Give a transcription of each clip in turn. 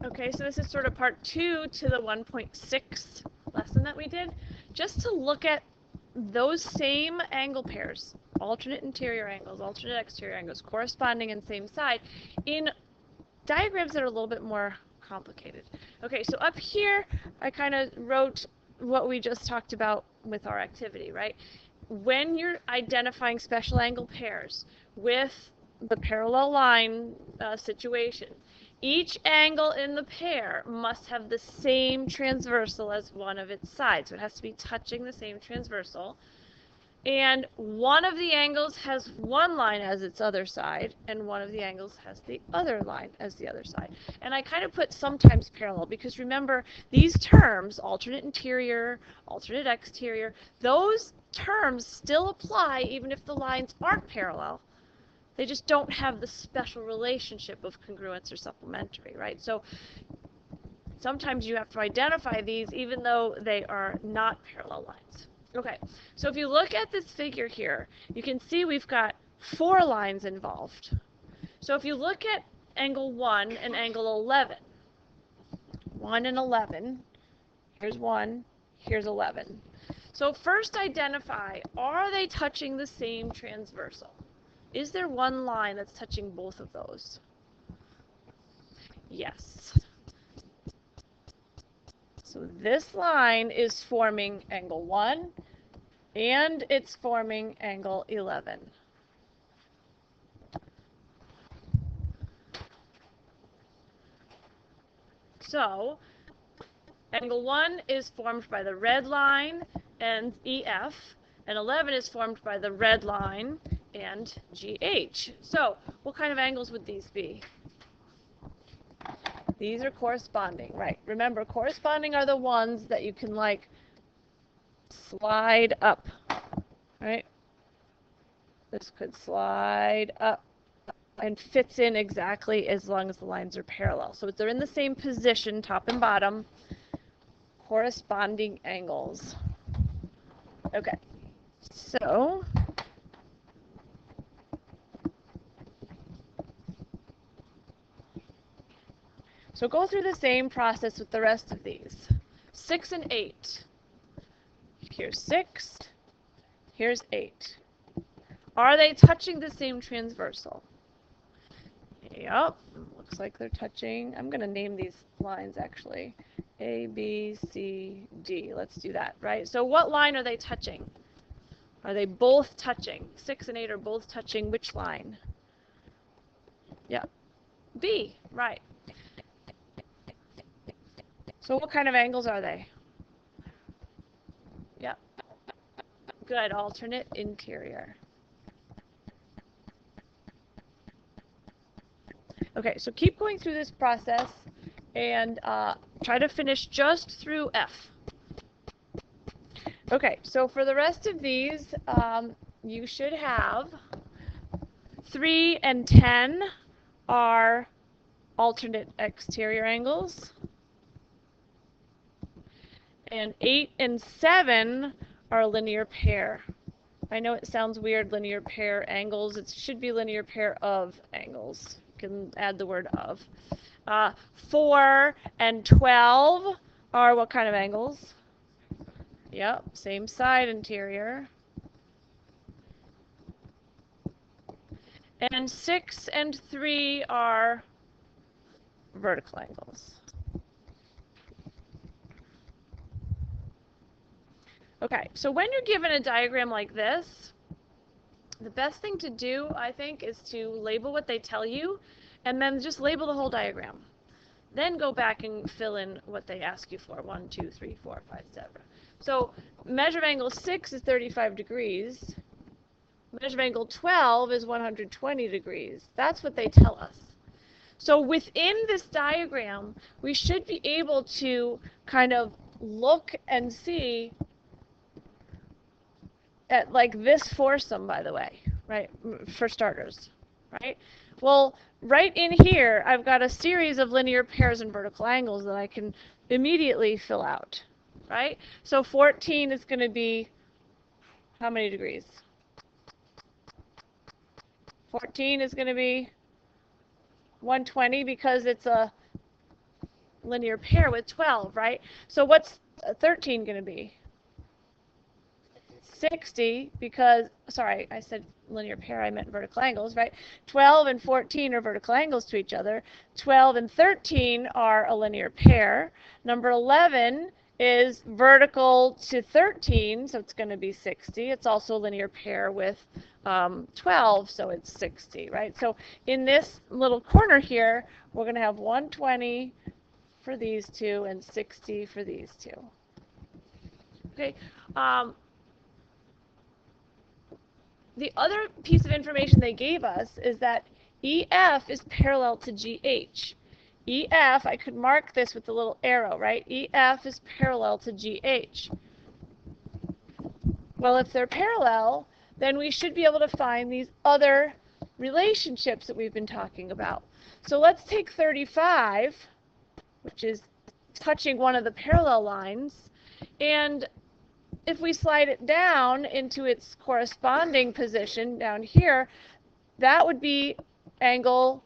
Okay, so this is sort of part 2 to the 1.6 lesson that we did, just to look at those same angle pairs, alternate interior angles, alternate exterior angles, corresponding and same side, in diagrams that are a little bit more complicated. Okay, so up here, I kind of wrote what we just talked about with our activity, right? When you're identifying special angle pairs with the parallel line situation, each angle in the pair must have the same transversal as one of its sides. So it has to be touching the same transversal. And one of the angles has one line as its other side, and one of the angles has the other line as the other side. And I kind of put sometimes parallel, because remember, these terms, alternate interior, alternate exterior, those terms still apply even if the lines aren't parallel. They just don't have the special relationship of congruence or supplementary, right? So sometimes you have to identify these even though they are not parallel lines. Okay, so if you look at this figure here, you can see we've got 4 lines involved. So if you look at angle 1 and angle 11, 1 and 11, here's 1, here's 11. So first identify, are they touching the same transversal? Is there one line that's touching both of those? Yes. So this line is forming angle 1, and it's forming angle 11. So angle 1 is formed by the red line and EF, and 11 is formed by the red line and GH. So what kind of angles would these be? These are corresponding, right? Remember, corresponding are the ones that you can, like, slide up, right? This could slide up and fits in exactly as long as the lines are parallel. So they're in the same position, top and bottom, corresponding angles. Okay, so go through the same process with the rest of these. 6 and 8. Here's 6, here's 8. Are they touching the same transversal? Yep, looks like they're touching. I'm going to name these lines actually. A, B, C, D. Let's do that, right? So what line are they touching? Are they both touching? 6 and 8 are both touching which line? Yeah, B, right. So what kind of angles are they? Yep. Good, alternate interior. Okay, so keep going through this process and try to finish just through F. Okay, so for the rest of these, you should have 3 and 10 are alternate exterior angles, and 8 and 7 are a linear pair. I know it sounds weird, linear pair angles. It should be linear pair of angles. You can add the word of. 4 and 12 are what kind of angles? Yep, same side interior. And 6 and 3 are vertical angles. Okay, so when you're given a diagram like this, the best thing to do, I think, is to label what they tell you, and then just label the whole diagram. Then go back and fill in what they ask you for, 1, 2, 3, 4, 5, etc. So measure of angle 6 is 35 degrees. Measure of angle 12 is 120 degrees. That's what they tell us. So within this diagram, we should be able to kind of look and see at, like, this foursome, by the way, right, for starters, right? Well, right in here, I've got a series of linear pairs and vertical angles that I can immediately fill out, right? So 14 is going to be how many degrees? 14 is going to be 120 because it's a linear pair with 12, right? So what's 13 going to be? 60, because, sorry, I said linear pair, I meant vertical angles, right? 12 and 14 are vertical angles to each other. 12 and 13 are a linear pair. Number 11 is vertical to 13, so it's going to be 60. It's also a linear pair with 12, so it's 60, right? So in this little corner here, we're going to have 120 for these two and 60 for these two. Okay. The other piece of information they gave us is that EF is parallel to GH. EF, I could mark this with a little arrow, right? EF is parallel to GH. Well, if they're parallel, then we should be able to find these other relationships that we've been talking about. So let's take 35, which is touching one of the parallel lines, and if we slide it down into its corresponding position down here, that would be angle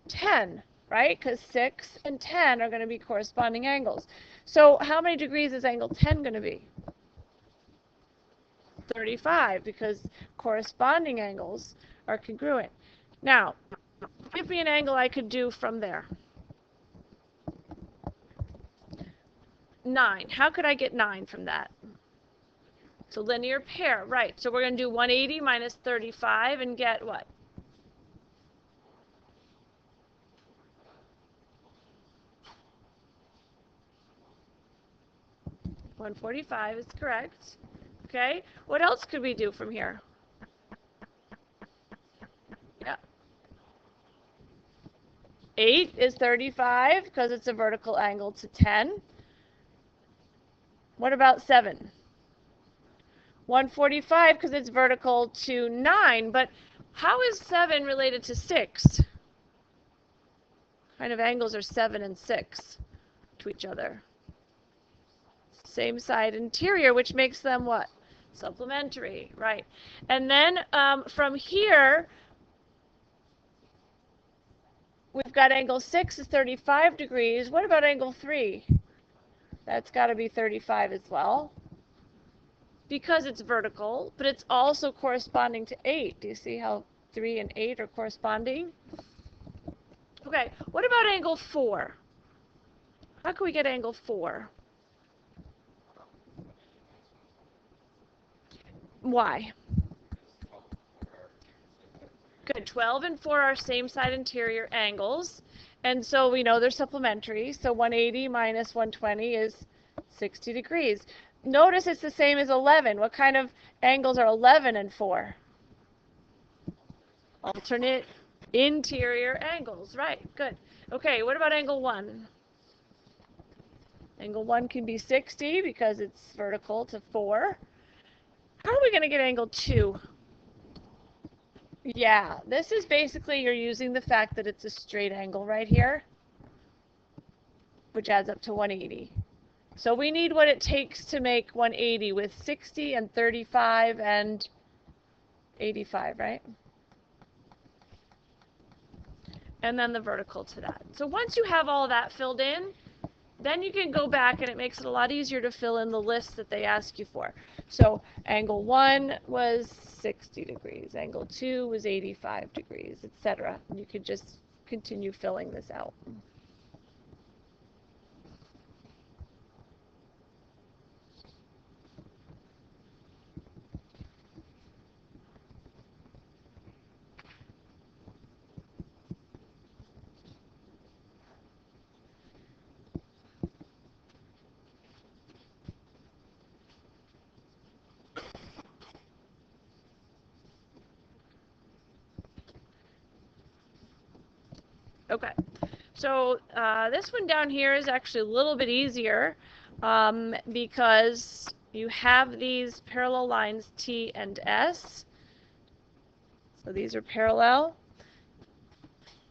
10, right? Because 6 and 10 are going to be corresponding angles. So how many degrees is angle 10 going to be? 35, because corresponding angles are congruent. Now, give me an angle I could do from there. 9. How could I get 9 from that? It's a linear pair, right? So we're going to do 180 minus 35 and get what? 145 is correct. Okay, what else could we do from here? Yeah. 8 is 35 because it's a vertical angle to 10. What about 7? 145 because it's vertical to 9, but how is 7 related to 6? What kind of angles are 7 and 6 to each other? Same side interior, which makes them what? Supplementary, right? And then from here, we've got angle 6 is 35 degrees. What about angle 3? That's got to be 35 as well, because it's vertical, but it's also corresponding to 8. Do you see how 3 and 8 are corresponding? Okay, what about angle 4? How can we get angle 4? Why? Good. 12 and 4 are same side interior angles, and so we know they're supplementary. So 180 minus 120 is 60 degrees. Notice it's the same as 11. What kind of angles are 11 and 4? Alternate interior angles. Right. Good. Okay, what about angle 1? Angle 1 can be 60 because it's vertical to 4. How are we going to get angle 2? Yeah, this is basically you're using the fact that it's a straight angle right here, which adds up to 180. So we need what it takes to make 180 with 60 and 35 and 85, right? And then the vertical to that. So once you have all that filled in, then you can go back and it makes it a lot easier to fill in the list that they ask you for. So angle 1 was 60 degrees, angle 2 was 85 degrees, etc. You could just continue filling this out. Okay, so this one down here is actually a little bit easier because you have these parallel lines T and S. So these are parallel.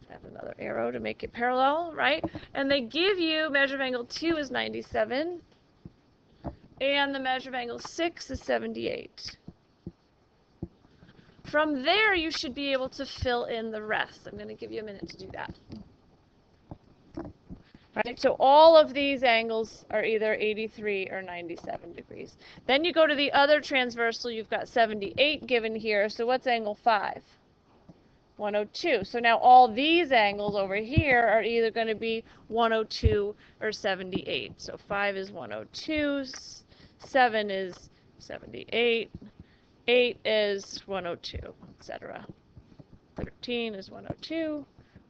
Add another arrow to make it parallel, right? And they give you measure of angle 2 is 97, and the measure of angle 6 is 78. From there, you should be able to fill in the rest. I'm going to give you a minute to do that. Right? So all of these angles are either 83 or 97 degrees. Then you go to the other transversal, you've got 78 given here. So what's angle 5? 102. So now all these angles over here are either going to be 102 or 78. So 5 is 102, 7 is 78, 8 is 102, etc. 13 is 102,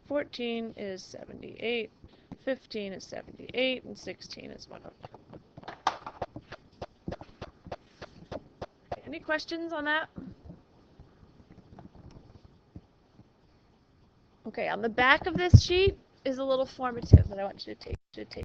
14 is 78, 15 is 78, and 16 is 102. Any questions on that? Okay, on the back of this sheet is a little formative that I want you to take.